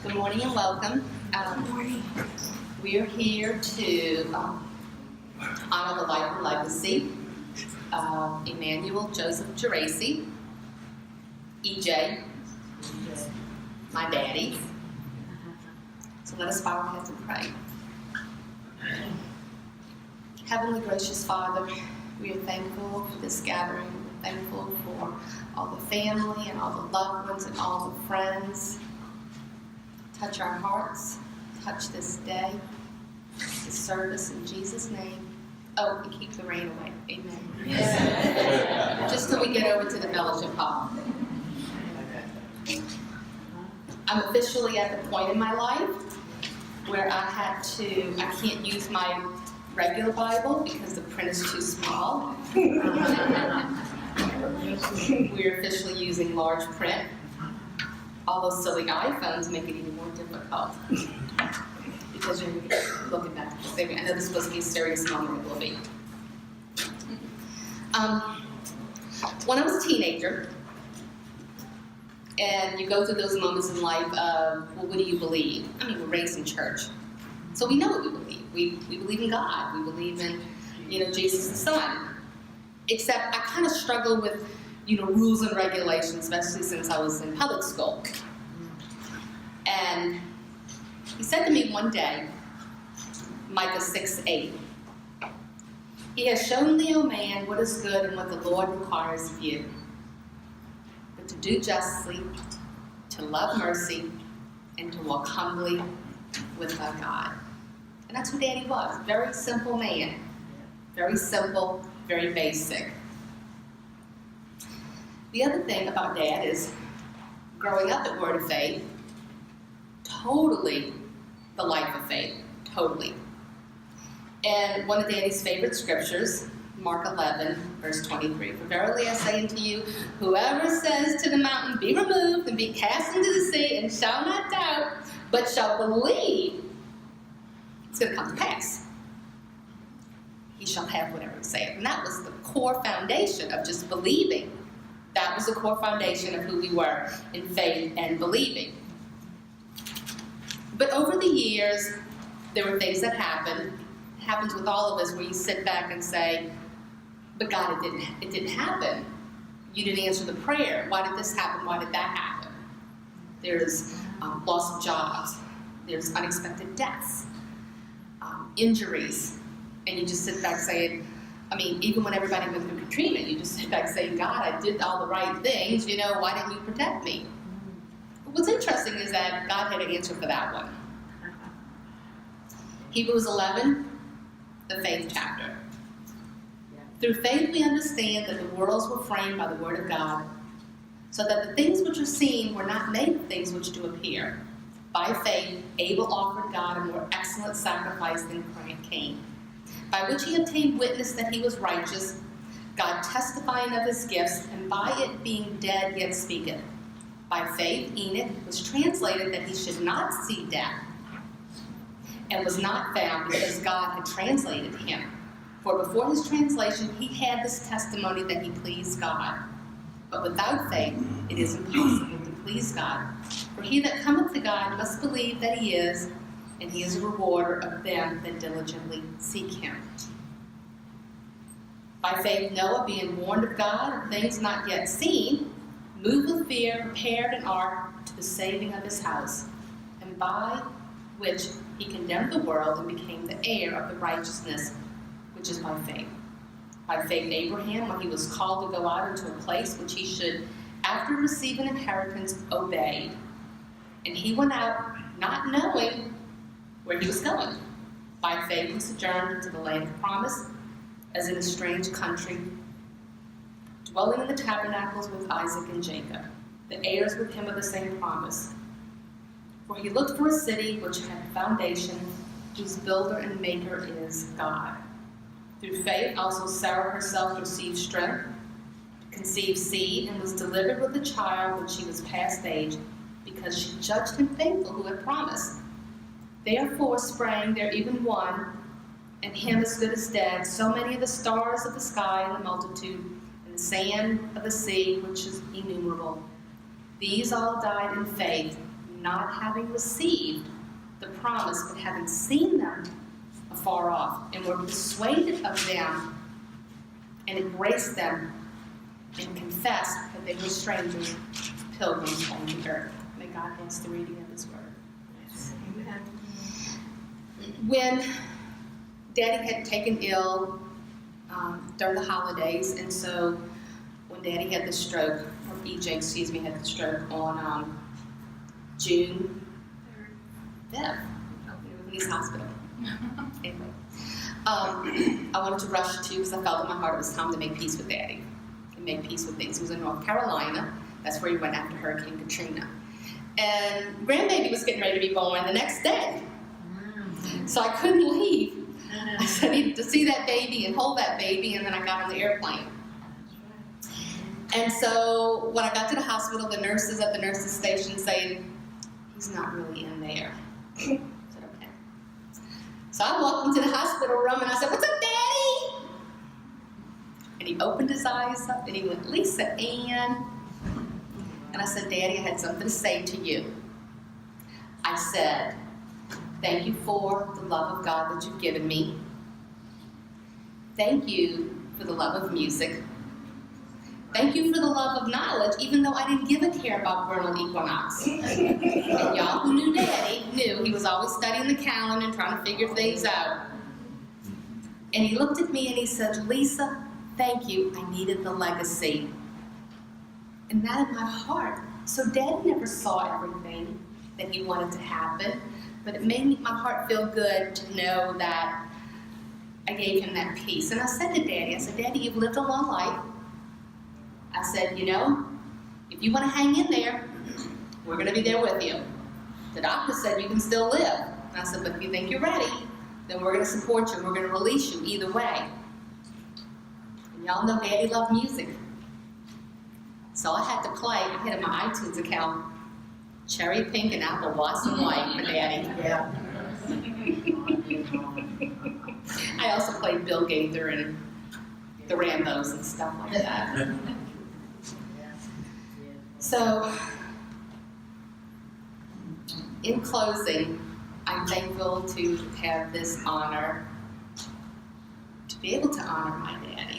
Good morning and welcome. We are here to honor the life and legacy of Emmanuel Joseph Geraci, EJ, my daddy. So let us bow our heads and pray. Heavenly gracious Father, we are thankful for this gathering. We're thankful for all the family and all the loved ones and all the friends. Touch our hearts, touch this day, this service in Jesus' name. Oh, and keep the rain away. Amen. Yes. Just till we get over to the fellowship hall. I'm officially at the point in my life where I can't use my regular Bible because the print is too small. We're officially using large print. All those silly iPhones make it even more difficult because you're looking at this. I know this is supposed to be a serious moment, it will be. When I was a teenager, and you go through those moments in life of, well, what do you believe? I mean, we're raised in church, so we know what we believe. We believe in God. We believe in, Jesus the Son. Except I kind of struggle with, rules and regulations, especially since I was in public school. And he said to me one day, Micah 6:8, "He has shown thee, O man, what is good and what the Lord requires of you, but to do justly, to love mercy, and to walk humbly with thy God." And that's who Daddy was. Very simple man. Very simple, very basic. The other thing about Dad is, growing up at Word of Faith, totally the life of faith, totally. And one of Daddy's favorite scriptures, Mark 11, verse 23, "For verily I say unto you, whoever says to the mountain, be removed and be cast into the sea, and shall not doubt, but shall believe, it's going to come to pass. He shall have whatever he saith." And that was the core foundation of just believing. That was the core foundation of who we were in faith and believing. But over the years, there were things that happened. It happens with all of us where you sit back and say, but God, it didn't happen. You didn't answer the prayer. Why did this happen? Why did that happen? There's loss of jobs. There's unexpected deaths, injuries. And you just sit back saying, even when everybody went through Katrina, you just sit back saying, God, I did all the right things, why didn't you protect me? But what's interesting is that God had an answer for that one. Hebrews 11, the faith chapter. "Through faith we understand that the worlds were framed by the word of God, so that the things which are seen were not made of things which do appear. By faith Abel offered God a more excellent sacrifice than Cain, by which he obtained witness that he was righteous, God testifying of his gifts, and by it being dead yet speaketh. By faith Enoch was translated that he should not see death, and was not found because God had translated him. For before his translation he had this testimony that he pleased God. But without faith it is impossible to please God. For he that cometh to God must believe that he is, and he is a rewarder of them that diligently seek him. By faith Noah, being warned of God of things not yet seen, moved with fear, prepared an ark to the saving of his house, and by which he condemned the world and became the heir of the righteousness which is by faith. By faith Abraham, when he was called to go out into a place which he should, after receiving inheritance, obeyed. And he went out not knowing where he was going. By faith he sojourned into the land of promise, as in a strange country, dwelling in the tabernacles with Isaac and Jacob, the heirs with him of the same promise. For he looked for a city which had a foundation, whose builder and maker is God. Through faith also Sarah herself received strength to conceive seed, and was delivered with a child when she was past age, because she judged him faithful who had promised. Therefore sprang there even one, and him as good as dead, so many of the stars of the sky and the multitude, and the sand of the sea, which is innumerable. These all died in faith, not having received the promise, but having seen them afar off, and were persuaded of them, and embraced them, and confessed that they were strangers, pilgrims on the earth. May God bless the reading of His Word. Amen. When Daddy had taken ill during the holidays, and so when Daddy had the stroke, or EJ, had the stroke on June 5th, in his hospital. Anyway, I wanted to rush to, because I felt in my heart it was time to make peace with Daddy and make peace with things. He was in North Carolina. That's where he went after Hurricane Katrina. And grandbaby was getting ready to be born the next day. So I couldn't leave. I needed to see that baby and hold that baby, and then I got on the airplane. And so when I got to the hospital, the nurses at the nurses station saying, he's not really in there. I said, okay. So I walked into the hospital room and I said, what's up, Daddy? And he opened his eyes up and he went, Lisa Ann. And I said, Daddy, I had something to say to you. I said, thank you for the love of God that you've given me. Thank you for the love of music. Thank you for the love of knowledge, even though I didn't give a care about vernal equinox. And y'all who knew Daddy knew he was always studying the calendar and trying to figure things out. And he looked at me and he said, Lisa, thank you. I needed the legacy. And that in my heart. So Daddy never saw everything that he wanted to happen, but it made my heart feel good to know that I gave him that peace. And I said to Daddy, I said, Daddy, you've lived a long life. I said, you know, if you want to hang in there, we're going to be there with you. The doctor said you can still live. And I said, but if you think you're ready, then we're going to support you and we're going to release you either way. And y'all know Daddy loved music. So I had to play, I had in my iTunes account, Cherry Pink and Apple Blossom White for Daddy. Yeah. I also played Bill Gaither and the Rambos and stuff like that. So, in closing, I'm thankful to have this honor, to be able to honor my daddy.